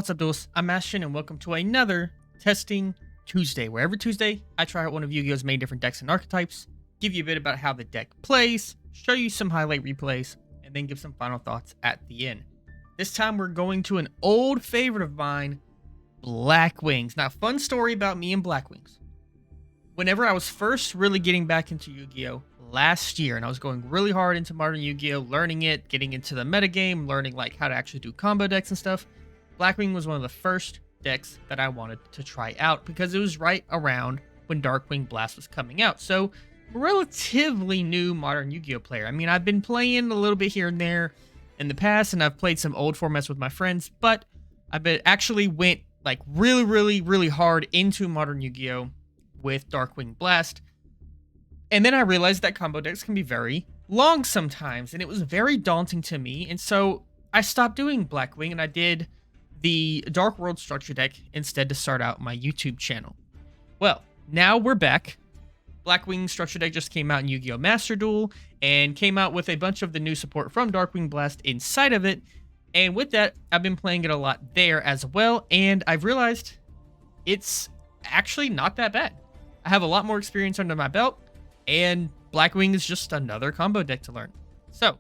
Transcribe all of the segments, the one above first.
What's up, duels? I'm Ashton, and welcome to another Testing Tuesday, where every Tuesday I try out one of Yu-Gi-Oh's many different decks and archetypes, give you a bit about how the deck plays, show you some highlight replays, and then give some final thoughts at the end. This time we're going to an old favorite of mine, Blackwings. Now, fun story about me and Blackwings. Whenever I was first really getting back into Yu-Gi-Oh! Last year, and I was going really hard into modern Yu-Gi-Oh! Learning it, getting into the metagame, learning like how to actually do combo decks and stuff, Blackwing was one of the first decks that I wanted to try out because it was right around when Darkwing Blast was coming out. So, relatively new modern Yu-Gi-Oh! Player. I mean, I've been playing a little bit here and there in the past, and I've played some old formats with my friends, but actually went like really hard into modern Yu-Gi-Oh! With Darkwing Blast. And then I realized that combo decks can be very long sometimes, and it was very daunting to me, and so I stopped doing Blackwing, and I did the Dark World structure deck instead to start out my YouTube channel. Well, now we're back. Blackwing structure deck just came out in Yu-Gi-Oh! Master Duel, and came out with a bunch of the new support from Darkwing Blast inside of it, and with that, I've been playing it a lot there as well, and I've realized it's actually not that bad. I have a lot more experience under my belt, and Blackwing is just another combo deck to learn. So,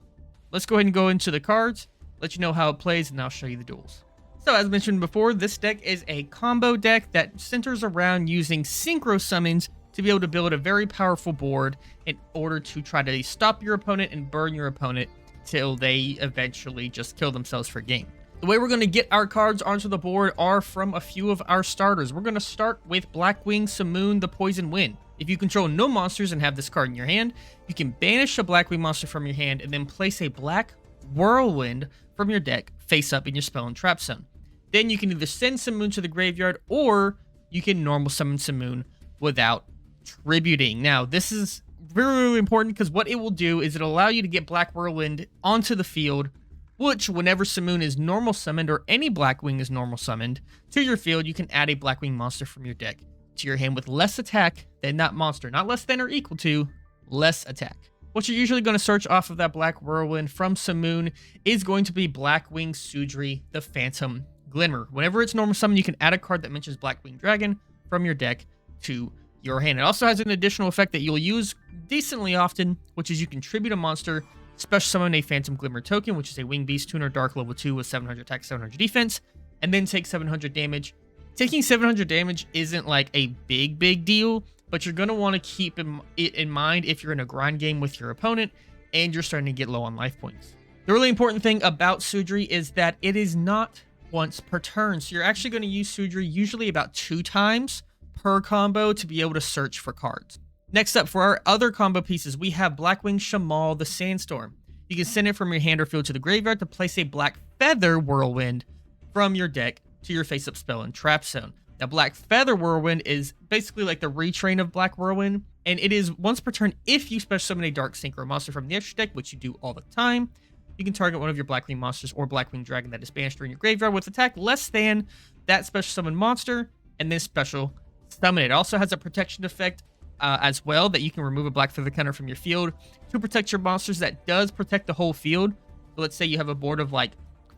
let's go ahead and go into the cards, let you know how it plays, and I'll show you the duels. So, as mentioned before, this deck is a combo deck that centers around using Synchro summons to be able to build a very powerful board in order to try to stop your opponent and burn your opponent till they eventually just kill themselves for game. The way we're going to get our cards onto the board are from a few of our starters. We're going to start with Blackwing Simoon, the Poison Wind. If you control no monsters and have this card in your hand, you can banish a Blackwing monster from your hand and then place a Black Whirlwind from your deck face up in your spell and trap zone. Then you can either send Simoon to the graveyard, or you can normal summon Simoon without tributing. Now, this is really important because what it will do is it'll allow you to get Black Whirlwind onto the field, which whenever Simoon is normal summoned or any Blackwing is normal summoned to your field, you can add a Blackwing monster from your deck to your hand with less attack than that monster. Not less than or equal to, less attack. What you're usually going to search off of that Black Whirlwind from Simoon is going to be Blackwing Sudri, the Phantom Glimmer. Whenever it's normal summon, you can add a card that mentions Blackwing Dragon from your deck to your hand. It also has an additional effect that you'll use decently often, which is you can tribute a monster, special summon a Phantom Glimmer token, which is a Wing Beast Tuner Dark level 2 with 700 attack, 700 defense, and then take 700 damage. Taking 700 damage isn't like a big deal, but you're going to want to keep it in mind if you're in a grind game with your opponent and you're starting to get low on life points. The really important thing about Sudri is that it is not once per turn, so you're actually going to use Sudri usually about 2 times per combo to be able to search for cards. Next up, for our other combo pieces, we have Blackwing Shamal, the Sandstorm. You can send it from your hand or field to the graveyard to place a Black Feather Whirlwind from your deck to your face-up spell and trap zone. Now, Black Feather Whirlwind is basically like the retrain of Black Whirlwind, and it is once per turn if you special summon a Dark Synchro monster from the extra deck, which you do all the time. You can target one of your Blackwing monsters or Blackwing Dragon that is banished during your graveyard with attack less than that special summon monster, and then special summon it. It also has a protection effect as well, that you can remove a Black Feather counter from your field to protect your monsters. That does protect the whole field. So let's say you have a board of like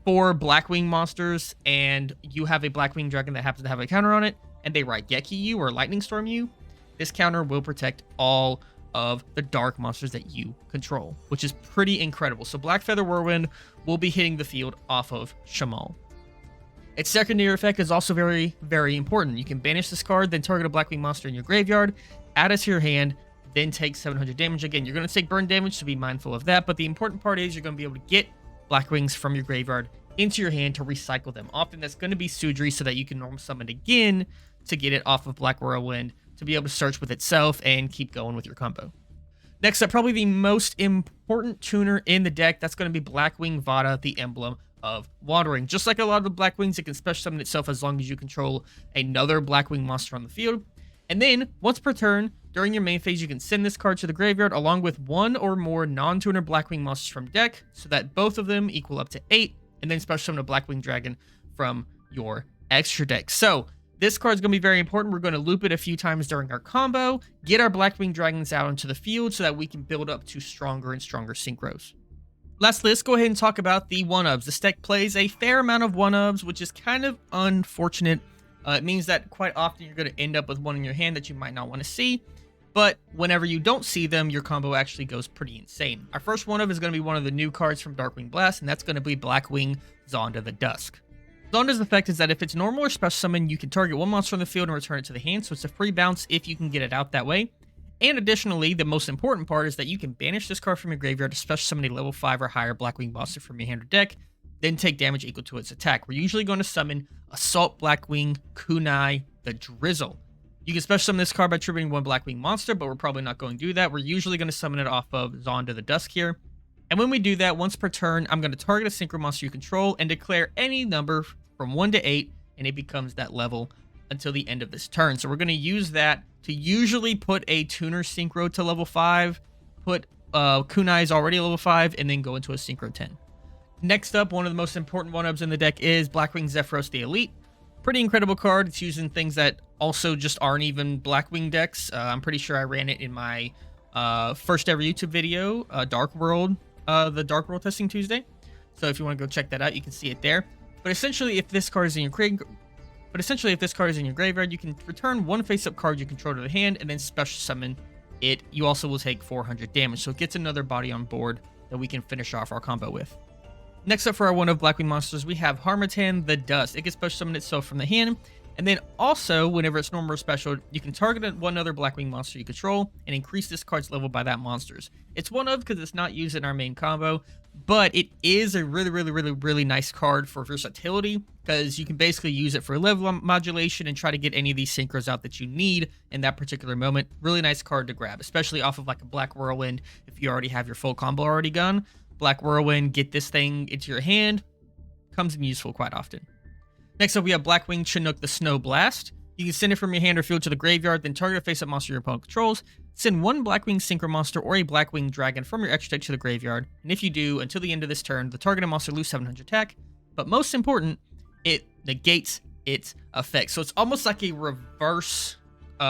4 Blackwing monsters and you have a Blackwing Dragon that happens to have a counter on it, and they Raigeki you or Lightning Storm you. This counter will protect all of the dark monsters that you control, which is pretty incredible. So Black Feather Whirlwind will be hitting the field off of Shamal. Its secondary effect is also very important. You can banish this card, then target a Blackwing monster in your graveyard, add it to your hand, then take 700 damage. Again, you're going to take burn damage, so be mindful of that, but the important part is you're going to be able to get Blackwings from your graveyard into your hand to recycle them. Often that's going to be Sudri, so that you can normal summon again to get it off of Black Whirlwind to be able to search with itself and keep going with your combo. Next up, probably the most important tuner in the deck, that's going to be Blackwing Vada, the Emblem of Wandering. Just like a lot of the Blackwings, it can special summon itself as long as you control another Blackwing monster on the field. And then, once per turn, during your main phase, you can send this card to the graveyard along with 1 or more non-tuner Blackwing monsters from deck, so that both of them equal up to 8, and then special summon a Blackwing Dragon from your extra deck. So, this card's going to be very important. We're going to loop it a few times during our combo, get our Blackwing Dragons out into the field so that we can build up to stronger and stronger synchros. Lastly, let's go ahead and talk about the 1-ofs. This deck plays a fair amount of 1-ofs, which is kind of unfortunate. It means that quite often you're going to end up with one in your hand that you might not want to see. But whenever you don't see them, your combo actually goes pretty insane. Our first 1-of is going to be one of the new cards from Darkwing Blast, and that's going to be Blackwing Zonda the Dusk. Zonda's effect is that if it's normal or special summon, you can target one monster on the field and return it to the hand, so it's a free bounce if you can get it out that way. And additionally, the most important part is that you can banish this card from your graveyard to special summon a level 5 or higher Blackwing monster from your hand or deck, then take damage equal to its attack. We're usually going to summon Assault Blackwing Kunai the Drizzle. You can special summon this card by triggering one Blackwing monster, but we're probably not going to do that. We're usually going to summon it off of Zonda the Dusk here. And when we do that, once per turn, I'm going to target a Synchro monster you control and declare any number from 1 to 8, and it becomes that level until the end of this turn. So we're going to use that to usually put a Tuner Synchro to level 5, put Kunai's already level 5, and then go into a Synchro 10. Next up, one of the most important 1-ofs in the deck is Blackwing Zephyros the Elite. Pretty incredible card. It's using things that also just aren't even Blackwing decks. I'm pretty sure I ran it in my first ever YouTube video, Dark World, the Dark World Testing Tuesday. So if you want to go check that out, you can see it there. But essentially, if this card is in your graveyard, you can return one face-up card you control to the hand and then special summon it. You also will take 400 damage, so it gets another body on board that we can finish off our combo with. Next up for our 1-of Blackwing monsters, we have Harmattan the Dust. It can special summon itself from the hand, and then also, whenever it's normal or special, you can target one other Blackwing monster you control and increase this card's level by that monster's. It's 1-of because it's not used in our main combo, but it is a really nice card for versatility because you can basically use it for level modulation and try to get any of these synchros out that you need in that particular moment. Really nice card to grab, especially off of like a Black Whirlwind if you already have your full combo already gone. Black Whirlwind, get this thing into your hand, comes in useful quite often. Next up, we have Blackwing Chinook the Snow Blast. You can send it from your hand or field to the graveyard, then target a face-up monster your opponent controls. Send one Blackwing Synchro monster or a Blackwing Dragon from your extra deck to the graveyard, and if you do, until the end of this turn, the targeted monster loses 700 attack, but most important, it negates its effect. So it's almost like a reverse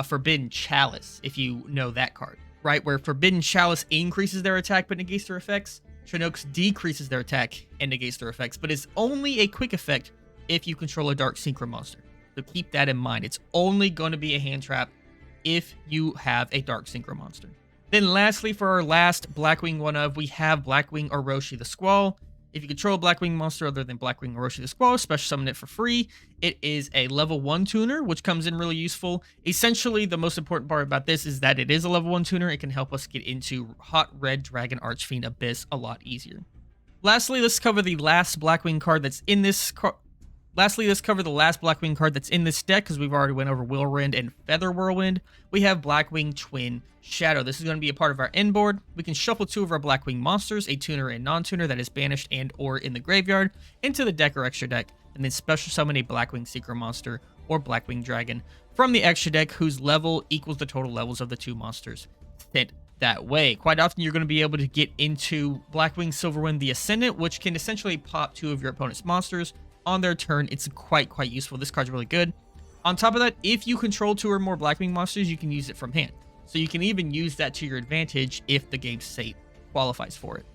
Forbidden Chalice, if you know that card, right? Where Forbidden Chalice increases their attack but negates their effects. Chinook's decreases their attack and negates their effects, but it's only a quick effect if you control a Dark Synchro monster. So keep that in mind. It's only going to be a hand trap if you have a Dark Synchro monster. Then lastly, for our last Blackwing 1-of, we have Blackwing Orochi the Squall. If you control a Blackwing monster other than Blackwing Orochi the Squall, special summon it for free. It is a level 1 tuner, which comes in really useful. Essentially, the most important part about this is that it is a level 1 tuner. It can help us get into Hot Red Dragon Archfiend Abyss a lot easier. Lastly, let's cover the last Blackwing card that's in this let's cover the last Blackwing card that's in this deck, because we've already went over Whirlwind and Feather Whirlwind. We have Blackwing Twin Shadow. This is going to be a part of our end board. We can shuffle 2 of our Blackwing monsters, a tuner and non-tuner that is banished and or in the graveyard, into the deck or extra deck, and then special summon a Blackwing Secret monster or Blackwing Dragon from the extra deck whose level equals the total levels of the 2 monsters sent that way. Quite often you're going to be able to get into Blackwing Silverwind the Ascendant, which can essentially pop 2 of your opponent's monsters on their turn. It's quite useful. This card's really good. On top of that, if you control 2 or more Blackwing monsters, you can use it from hand. So you can even use that to your advantage if the game state qualifies for it.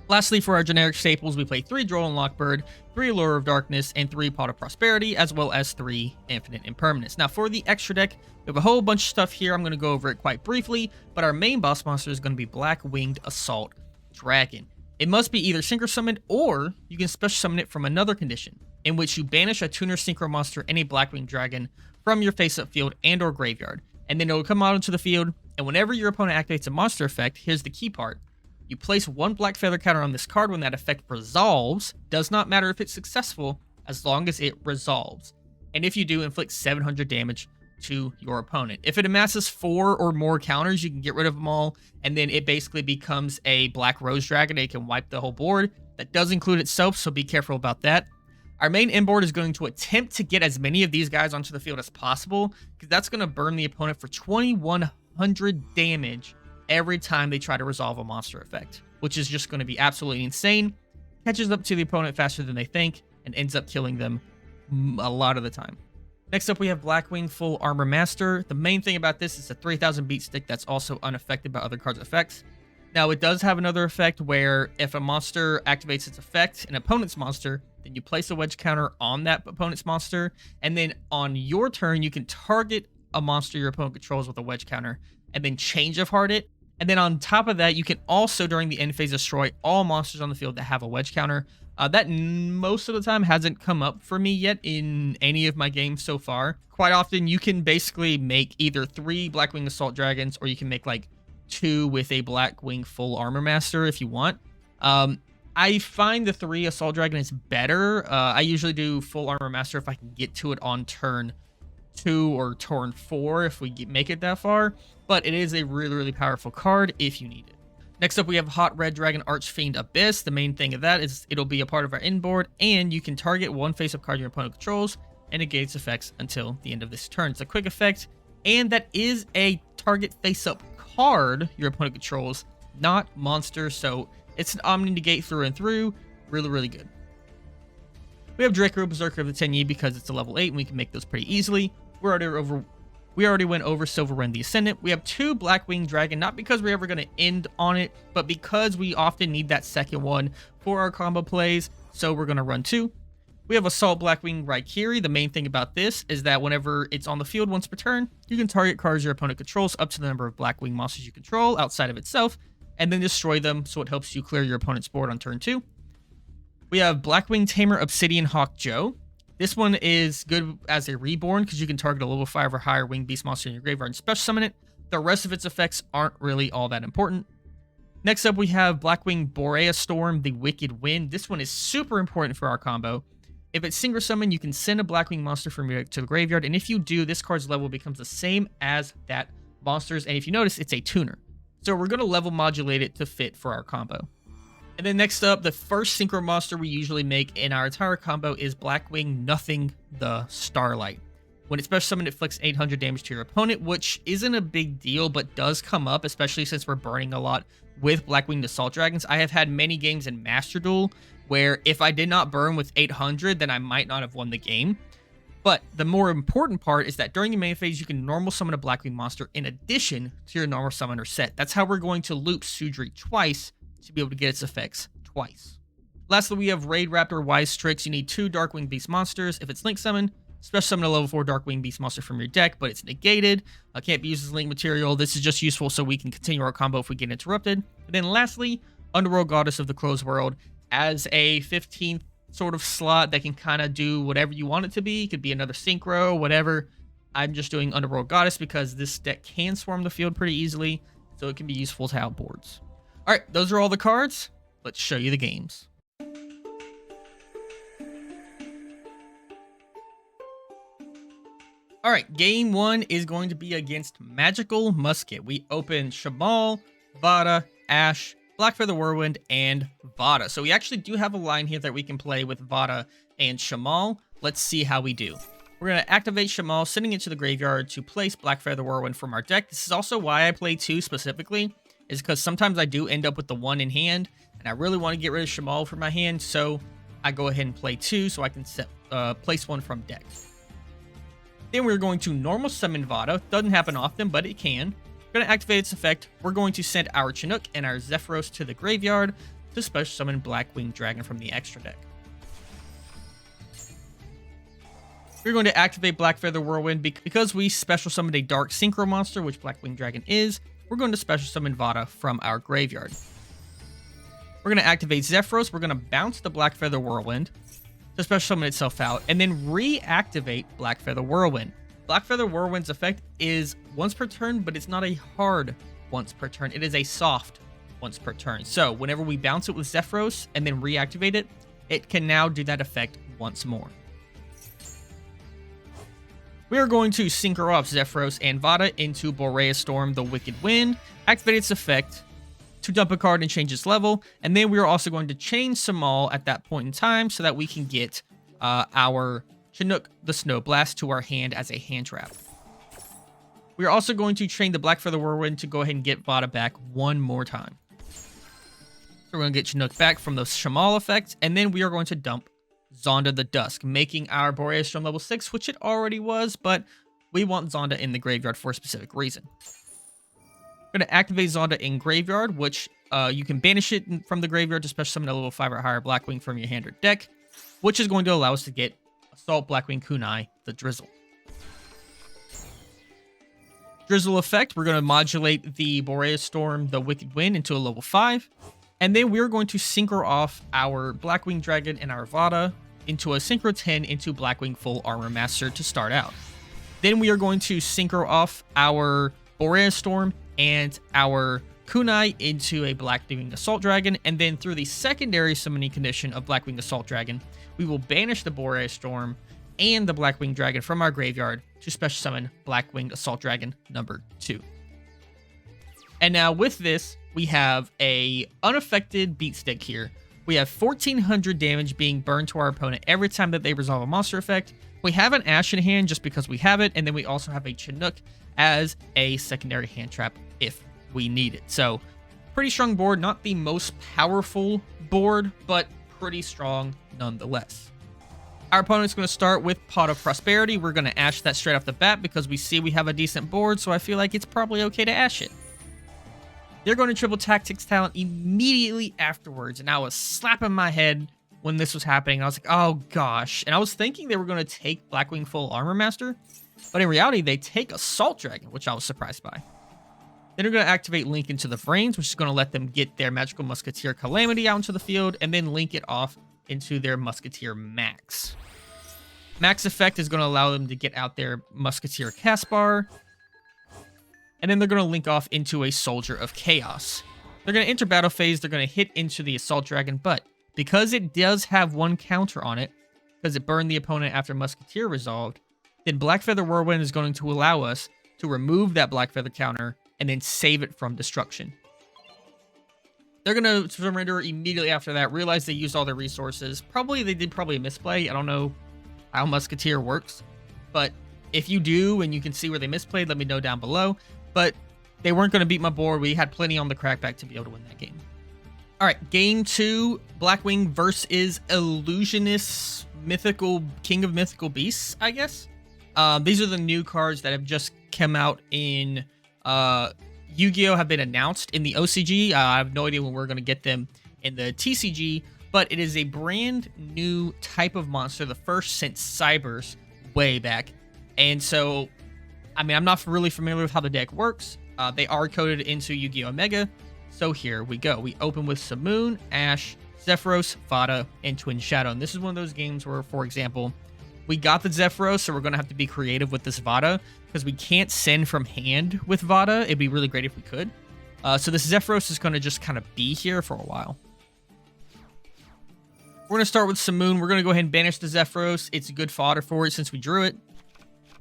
Lastly, for our generic staples, we play 3 Droll and Lockbird, 3 Allure of Darkness, and 3 Pot of Prosperity, as well as 3 Infinite Impermanence. Now, for the extra deck, we have a whole bunch of stuff here. I'm going to go over it quite briefly, but our main boss monster is going to be Black-Winged Assault Dragon. It must be either Synchro summoned, or you can special summon it from another condition, in which you banish a tuner Synchro monster and a Blackwing Dragon from your face-up field and or graveyard, and then it will come out into the field, and whenever your opponent activates a monster effect, here's the key part. You place 1 Black Feather counter on this card when that effect resolves. Does not matter if it's successful, as long as it resolves. And if you do, inflict 700 damage to your opponent. If it amasses 4 or more counters, you can get rid of them all, and then it basically becomes a Black Rose Dragon. It can wipe the whole board. That does include itself, so be careful about that. Our main end board is going to attempt to get as many of these guys onto the field as possible, because that's going to burn the opponent for 2,100 damage every time they try to resolve a monster effect, which is just going to be absolutely insane. Catches up to the opponent faster than they think, and ends up killing them a lot of the time. Next up, we have Blackwing Full Armor Master. The main thing about this is a 3,000 beat stick that's also unaffected by other cards' effects. Now, it does have another effect where if a monster activates its effect, an opponent's monster, then you place a wedge counter on that opponent's monster, and then on your turn, you can target a monster your opponent controls with a wedge counter, and then change of heart it. And then on top of that, you can also, during the end phase, destroy all monsters on the field that have a wedge counter. That most of the time hasn't come up for me yet in any of my games so far. Quite often, you can basically make either 3 Blackwing Assault Dragons, or you can make like 2 with a Blackwing Full Armor Master if you want. I find the 3 Assault Dragon is better. I usually do Full Armor Master if I can get to it on turn 2 or turn 4 if we make it that far. But it is a really, really powerful card if you need it. Next up, we have Hot Red Dragon Archfiend Abyss. The main thing of that is it'll be a part of our inboard, and you can target one face-up card your opponent controls and negate its effects until the end of this turn. It's a quick effect, and that is a target face-up card your opponent controls, not monster, so it's an Omni Negate through and through. Really, really good. We have Draco Berserker of the Tenyi because it's a level 8, and we can make those pretty easily. We already went over Silver Wren the Ascendant. We have 2 Blackwing Dragon, not because we're ever going to end on it, but because we often need that second one for our combo plays, so we're going to run 2. We have Assault Blackwing Raikiri. The main thing about this is that whenever it's on the field once per turn, you can target cards your opponent controls up to the number of Blackwing monsters you control outside of itself, and then destroy them, so it helps you clear your opponent's board on turn 2. We have Blackwing Tamer Obsidian Hawk Joe. This one is good as a reborn because you can target a level 5 or higher winged beast monster in your graveyard and special summon it. The rest of its effects aren't really all that important. Next up, we have Blackwing Borea Storm, the Wicked Wind. This one is super important for our combo. If it's Synchro Summon, you can send a Blackwing monster from your deck to the graveyard, and if you do, this card's level becomes the same as that monster's, and if you notice, it's a tuner. So we're going to level modulate it to fit for our combo. And then next up, the first Synchro monster we usually make in our entire combo is Blackwing Nothing the Starlight. When it's special summoned, it inflicts 800 damage to your opponent, which isn't a big deal, but does come up, especially since we're burning a lot with Blackwing Assault Dragons. I have had many games in Master Duel where if I did not burn with 800, then I might not have won the game. But the more important part is that during the main phase, you can normal summon a Blackwing monster in addition to your normal summoner set. That's how we're going to loop Sudri twice to be able to get its effects twice. Lastly, we have Raid Raptor Wise Tricks. You need 2 Darkwing Beast monsters. If it's Link Summon, special summon a level 4 Darkwing Beast monster from your deck, but it's negated. Can't be used as Link material. This is just useful so we can continue our combo if we get interrupted. And then lastly, Underworld Goddess of the Closed World as a 15th sort of slot that can kind of do whatever you want it to be. It could be another Synchro, whatever. I'm just doing Underworld Goddess because this deck can swarm the field pretty easily, so it can be useful to have boards. All right, those are all the cards. Let's show you the games. All right, game 1 is going to be against Magical Musket. We open Shamal, Vada, Ash, Blackfeather Whirlwind, and Vada. So we actually do have a line here that we can play with Vada and Shamal. Let's see how we do. We're going to activate Shamal, sending it to the graveyard to place Blackfeather Whirlwind from our deck. This is also why I play 2 specifically, is because sometimes I do end up with the 1 in hand, and I really want to get rid of Shamal from my hand, so I go ahead and play 2 so I can place 1 from deck. Then we're going to normal summon Vada. Doesn't happen often, but it can. We're going to activate its effect. We're going to send our Chinook and our Zephyros to the graveyard to special summon Blackwing Dragon from the extra deck. We're going to activate Blackfeather Whirlwind because we special summoned a Dark Synchro monster, which Blackwing Dragon is. We're going to special summon Vada from our graveyard. We're going to activate Zephyros. We're going to bounce the Blackfeather Whirlwind to special summon itself out, and then reactivate Blackfeather Whirlwind. Blackfeather Whirlwind's effect is once per turn, but it's not a hard once per turn. It is a soft once per turn. So whenever we bounce it with Zephyros and then reactivate it, it can now do that effect once more. We are going to synchro off Zephyros and Vada into Borea Storm, the Wicked Wind, activate its effect to dump a card and change its level, and then we are also going to chain Samal at that point in time so that we can get our Chinook, the Snow Blast, to our hand as a hand trap. We are also going to chain the Blackfeather Whirlwind to go ahead and get Vada back one more time. So we're going to get Chinook back from the Shamal effect, and then we are going to dump Zonda the Dusk, making our Borea Storm level 6, which it already was, but we want Zonda in the graveyard for a specific reason. We're going to activate Zonda in graveyard, which you can banish it from the graveyard to special summon a level 5 or higher Blackwing from your hand or deck, which is going to allow us to get Assault Blackwing Kunai, the Drizzle. Drizzle effect, we're going to modulate the Boreas Storm, the Wicked Wind, into a level 5. And then we're going to synchro off our Blackwing Dragon and our Vada into a Synchro 10 into Blackwing Full Armor Master to start out. Then we are going to synchro off our Boreas Storm and our Kunai into a Blackwing Assault Dragon, and then through the secondary summoning condition of Blackwing Assault Dragon, we will banish the Boreas Storm and the Blackwing Dragon from our graveyard to special summon Blackwing Assault Dragon number 2. And now with this, we have a unaffected beat stick here. We have 1400 damage being burned to our opponent every time that they resolve a monster effect. We have an Ash in hand just because we have it, and then we also have a Chinook as a secondary hand trap if we need it. So pretty strong board, not the most powerful board, but pretty strong nonetheless. Our opponent's going to start with Pot of Prosperity. We're going to Ash that straight off the bat because we see we have a decent board, so I feel like it's probably okay to Ash it. They're going to triple Tactics Talent immediately afterwards, and I was slapping my head when this was happening. I was like, oh gosh. And I was thinking they were going to take Blackwing Full Armor Master, but in reality, they take Assault Dragon, which I was surprised by. Then they're going to activate Link into the Frames, which is going to let them get their Magical Musketeer Calamity out into the field, and then link it off into their Musketeer Max. Max effect is going to allow them to get out their Musketeer Caspar, and then they're going to link off into a Soldier of Chaos. They're going to enter battle phase, they're going to hit into the Assault Dragon, but because it does have one counter on it, because it burned the opponent after Musketeer resolved, then Blackfeather Whirlwind is going to allow us to remove that Blackfeather counter and then save it from destruction. They're going to surrender immediately after that, realize they used all their resources. They did a misplay. I don't know how Musketeer works, but if you do and you can see where they misplayed, let me know down below. But they weren't going to beat my board. We had plenty on the crackback to be able to win that game. All right, game 2, Blackwing versus Illusionist King of Mythical Beasts, I guess. These are the new cards that have just come out in Yu-Gi-Oh! Have been announced in the OCG. I have no idea when we're going to get them in the TCG, but it is a brand new type of monster, the first since Cybers way back. And so, I mean, I'm not really familiar with how the deck works. They are coded into Yu-Gi-Oh! Mega. So here we go. We open with Simoon, Ash, Zephyros, Vada, and Twin Shadow. And this is one of those games where, for example, we got the Zephyros, so we're going to have to be creative with this Vada because we can't send from hand with Vada. It'd be really great if we could. So this Zephyros is going to just kind of be here for a while. We're going to start with Simoon. We're going to go ahead and banish the Zephyros. It's good fodder for it since we drew it.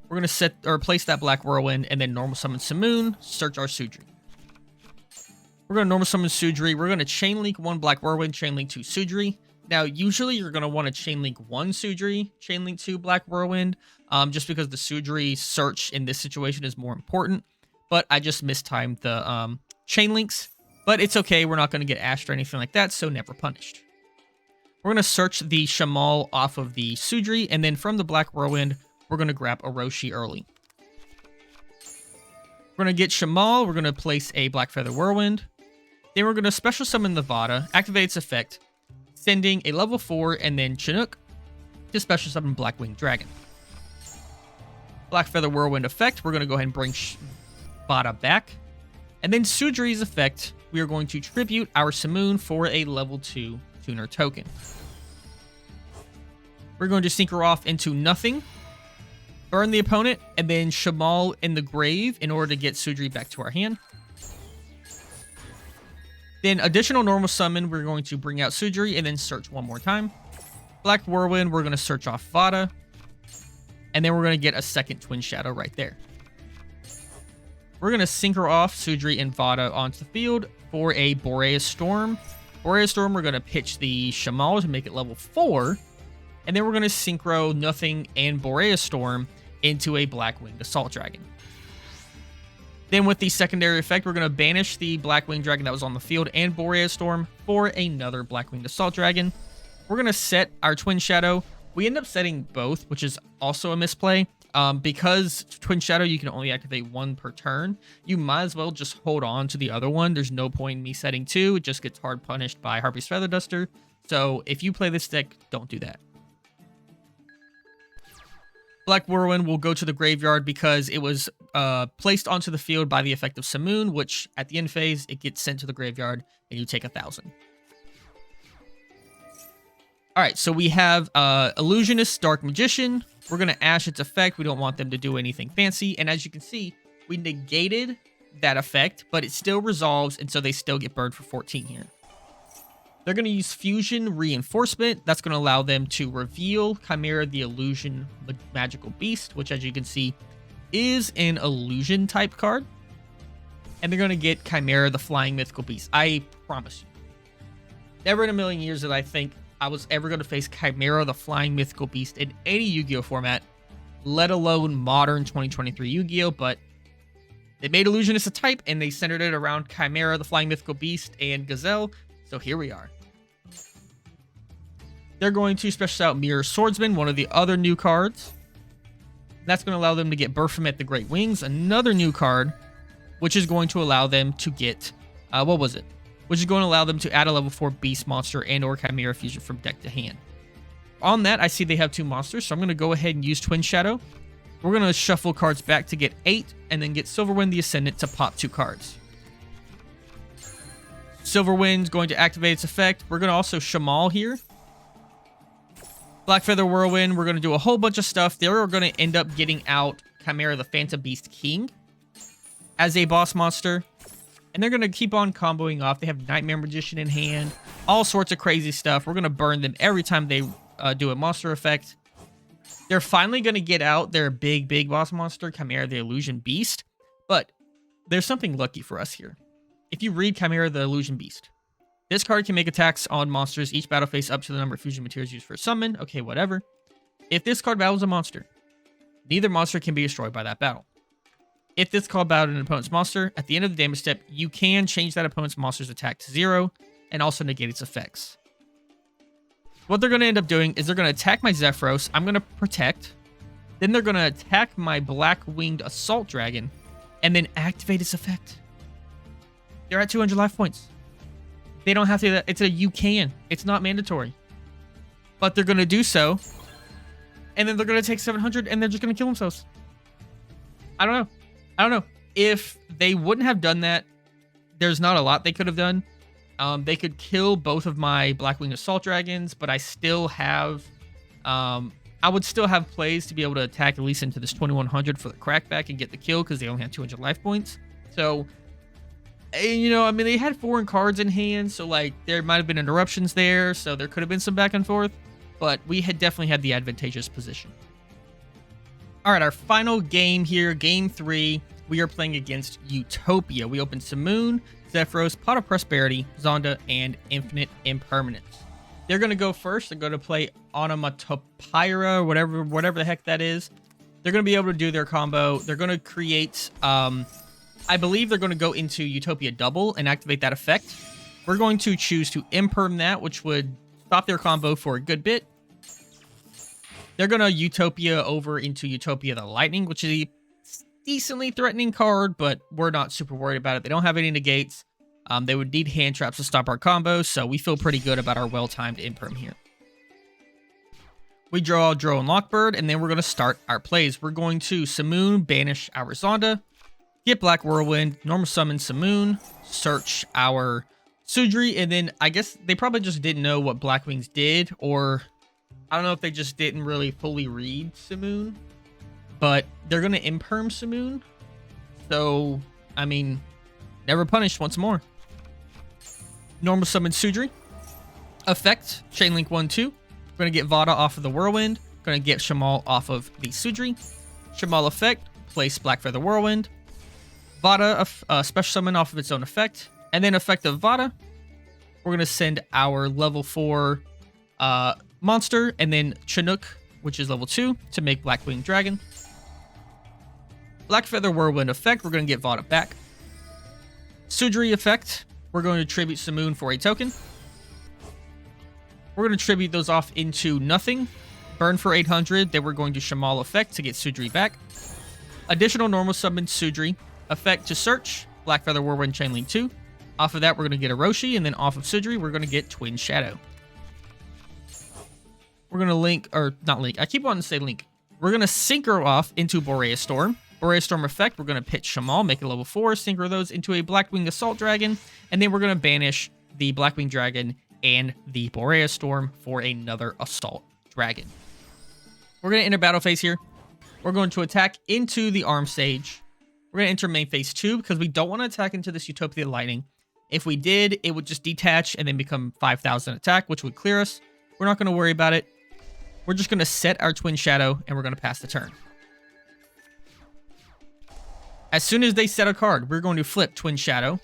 We're going to place that Black Whirlwind and then normal summon Simoon, search our Sudri. We're going to normal summon Sudri. We're going to chain link 1 Black Whirlwind, chain link 2 Sudri. Now, usually you're going to want to chain link 1 Sudri, chain link 2 Black Whirlwind, just because the Sudri search in this situation is more important. But I just mistimed the chain links. But it's okay. We're not going to get ashed or anything like that, so never punished. We're going to search the Shamal off of the Sudri, and then from the Black Whirlwind, we're going to grab Orochi early. We're going to get Shamal. We're going to place a Blackfeather Whirlwind. Then we're going to special summon the Vada, activate its effect, sending a level 4 and then Chinook to special summon Blackwing Dragon. Blackfeather Whirlwind effect, we're going to go ahead and bring Vada back. And then Sudri's effect, we are going to tribute our Simoon for a level 2 tuner token. We're going to synchro off into nothing, burn the opponent, and then Shamal in the grave in order to get Sudri back to our hand. Then additional normal summon, we're going to bring out Sudri and then search one more time. Black Whirlwind, we're going to search off Vada. And then we're going to get a second Twin Shadow right there. We're going to synchro off Sudri and Vada onto the field for a Boreas Storm. Boreas Storm, we're going to pitch the Shamal to make it level 4. And then we're going to synchro Nothing and Boreas Storm into a Blackwing Assault Dragon. Then with the secondary effect, we're going to banish the Blackwing Dragon that was on the field and Boreas Storm for another Blackwing Assault Dragon. We're going to set our Twin Shadow. We end up setting both, which is also a misplay. Because Twin Shadow, you can only activate one per turn. You might as well just hold on to the other one. There's no point in me setting two. It just gets hard punished by Harpy's Feather Duster. So if you play this deck, don't do that. Black Whirlwind will go to the graveyard because it was placed onto the field by the effect of Simoon, which at the end phase, it gets sent to the graveyard and you take 1,000. All right, so we have Illusionist, Dark Magician. We're going to Ash its effect. We don't want them to do anything fancy. And as you can see, we negated that effect, but it still resolves, and so they still get burned for 14 here. They're going to use Fusion Reinforcement. That's going to allow them to reveal Chimera the Illusion Magical Beast, which as you can see is an Illusion type card. And they're going to get Chimera the Flying Mythical Beast. I promise you. Never in a million years did I think I was ever going to face Chimera the Flying Mythical Beast in any Yu-Gi-Oh format, let alone modern 2023 Yu-Gi-Oh, but they made Illusionist a type and they centered it around Chimera the Flying Mythical Beast and Gazelle, so here we are. They're going to special out Mirror Swordsman, one of the other new cards. That's going to allow them to get Baphomet the Great Wings, another new card, which is going to allow them to get, which is going to allow them to add a level 4 Beast Monster and or Chimera Fusion from deck to hand. On that, I see they have 2 monsters, so I'm going to go ahead and use Twin Shadow. We're going to shuffle cards back to get 8, and then get Silverwind the Ascendant to pop 2 cards. Silverwind's going to activate its effect. We're going to also Shamal here. Black Feather Whirlwind, we're going to do a whole bunch of stuff. They're going to end up getting out Chimera the Phantom Beast King as a boss monster. And they're going to keep on comboing off. They have Nightmare Magician in hand. All sorts of crazy stuff. We're going to burn them every time they do a monster effect. They're finally going to get out their big boss monster, Chimera the Illusion Beast. But there's something lucky for us here. If you read Chimera the Illusion Beast, this card can make attacks on monsters each battle phase up to the number of fusion materials used for a summon. Okay, whatever. If this card battles a monster, neither monster can be destroyed by that battle. If this card battled an opponent's monster, at the end of the damage step, you can change that opponent's monster's attack to 0 and also negate its effects. What they're going to end up doing is they're going to attack my Zephyros. I'm going to protect. Then they're going to attack my Black-Winged Assault Dragon and then activate its effect. They're at 200 life points. They don't have to. It's a you can. It's not mandatory. But they're going to do so. And then they're going to take 700 and they're just going to kill themselves. I don't know. If they wouldn't have done that, there's not a lot they could have done. They could kill both of my Blackwing Assault Dragons, but I still have... I would still have plays to be able to attack at least into this 2100 for the crackback and get the kill because they only had 200 life points. So... you know, I mean, they had foreign cards in hand, so, like, there might have been interruptions there, so there could have been some back and forth, but we had definitely had the advantageous position. All right, our final game here, Game 3, we are playing against Utopia. We opened Simoon, Zephyros, Pot of Prosperity, Zonda, and Infinite Impermanence. They're going to go first. They're going to play Onomatopyra, whatever the heck that is. They're going to be able to do their combo. They're going to create... I believe they're going to go into Utopia Double and activate that effect. We're going to choose to imperm that, which would stop their combo for a good bit. They're going to Utopia over into Utopia the Lightning, which is a decently threatening card, but we're not super worried about it. They don't have any negates. They would need hand traps to stop our combo, so we feel pretty good about our well-timed imperm here. We draw Drow and Lockbird, and then we're going to start our plays. We're going to Simoon, banish our Zonda. Get Black Whirlwind, normal summon Simoon, search our Sudri, and then I guess they probably just didn't know what Blackwings did, or I don't know if they just didn't really fully read Simoon, but they're going to imperm Simoon, so, I mean, never punished once more. Normal summon Sudri. Effect, Chainlink 1-2. We're going to get Vada off of the Whirlwind, going to get Shamal off of the Sudri. Shamal effect, place Black Feather Whirlwind. Vada, special summon off of its own effect. And then effect of Vada, we're going to send our level 4 monster, and then Chinook, which is level 2, to make Blackwing Dragon. Black Feather Whirlwind effect, we're going to get Vada back. Sudri effect, we're going to tribute Simoon for a token. We're going to tribute those off into nothing. Burn for 800, then we're going to Shamal effect to get Sudri back. Additional normal summon Sudri. Effect to search, Black Feather Whirlwind Chainlink 2. Off of that, we're going to get a Roshi, and then off of Sudri, we're going to get Twin Shadow. We're going to link, or not link, I keep wanting to say link. We're going to Synchro off into Boreas Storm. Boreas Storm effect, we're going to pitch Shamal, make it level 4, Synchro those into a Blackwing Assault Dragon, and then we're going to banish the Blackwing Dragon and the Boreas Storm for another Assault Dragon. We're going to enter battle phase here. We're going to attack into the Arm Sage. We're going to enter main phase 2 because we don't want to attack into this Utopia Lightning. If we did, it would just detach and then become 5,000 attack, which would clear us. We're not going to worry about it. We're just going to set our Twin Shadow and we're going to pass the turn. As soon as they set a card, we're going to flip Twin Shadow.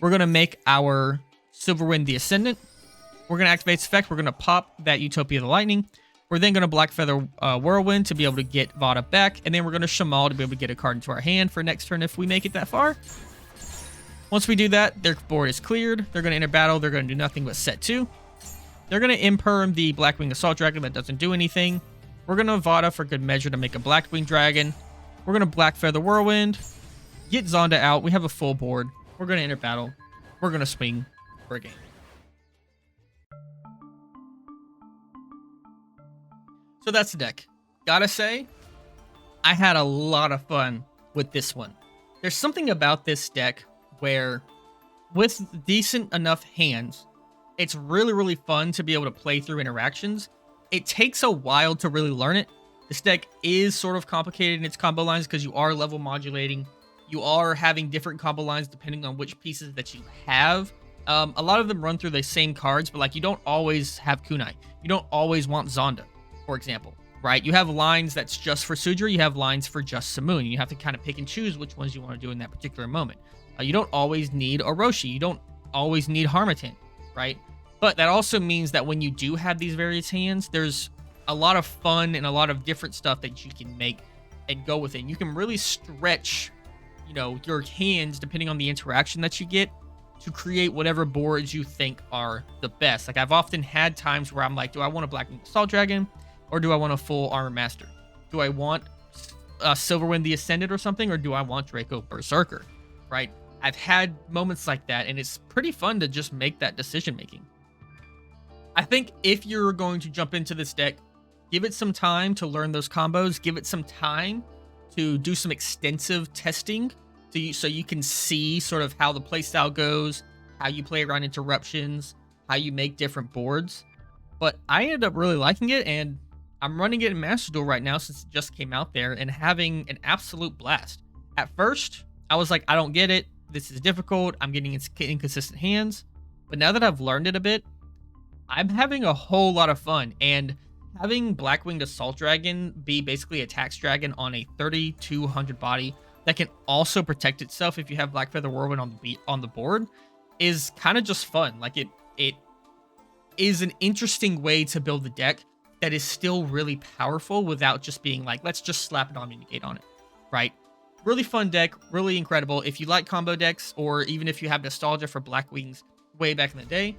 We're going to make our Silverwind the Ascendant. We're going to activate its effect. We're going to pop that Utopia the Lightning. We're then going to Black Feather Whirlwind to be able to get Vada back. And then we're going to Shamal to be able to get a card into our hand for next turn if we make it that far. Once we do that, their board is cleared. They're going to enter battle. They're going to do nothing but set 2. They're going to Imperm the Blackwing Assault Dragon that doesn't do anything. We're going to Vada for good measure to make a Blackwing Dragon. We're going to Black Feather Whirlwind. Get Zonda out. We have a full board. We're going to enter battle. We're going to swing for a game. So that's the deck. Gotta say, I had a lot of fun with this one. There's something about this deck where, with decent enough hands, it's really, really fun to be able to play through interactions. It takes a while to really learn it. This deck is sort of complicated in its combo lines because you are level modulating. You are having different combo lines depending on which pieces that you have. A lot of them run through the same cards, but like you don't always have Kunai. You don't always want Zonda, for example, right? You have lines that's just for Sudri. You have lines for just Samoon. You have to kind of pick and choose which ones you want to do in that particular moment. You don't always need Orochi. You don't always need Harmattan, right? But that also means that when you do have these various hands, there's a lot of fun and a lot of different stuff that you can make and go with it. You can really stretch, you know, your hands depending on the interaction that you get to create whatever boards you think are the best. Like I've often had times where I'm like, do I want a Blackwing Assault Dragon or do I want a full Armor Master? Do I want Silverwind the Ascendant or something, or do I want Draco Berserker, right? I've had moments like that, and it's pretty fun to just make that decision making. I think if you're going to jump into this deck, give it some time to learn those combos. Give it some time to do some extensive testing so you can see sort of how the playstyle goes, how you play around interruptions, how you make different boards. But I ended up really liking it, and I'm running it in Master Duel right now since it just came out there and having an absolute blast. At first, I was like, I don't get it. This is difficult. I'm getting inconsistent hands. But now that I've learned it a bit, I'm having a whole lot of fun. And having Blackwinged Assault Dragon be basically a tax dragon on a 3200 body that can also protect itself if you have Black Feather Whirlwind on the board is kind of just fun. Like it is an interesting way to build the deck that is still really powerful without just being like, let's just slap an Omni Negate on it, right? Really fun deck, really incredible. If you like combo decks, or even if you have nostalgia for Blackwings way back in the day,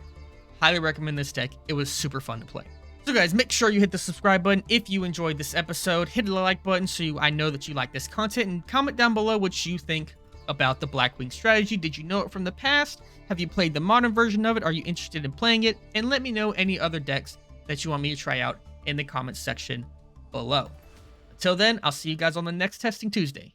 highly recommend this deck. It was super fun to play. So guys, make sure you hit the subscribe button if you enjoyed this episode. Hit the like button so I know that you like this content, and comment down below what you think about the Blackwing strategy. Did you know it from the past? Have you played the modern version of it? Are you interested in playing it? And let me know any other decks that you want me to try out in the comments section below. Until then, I'll see you guys on the next Testing Tuesday.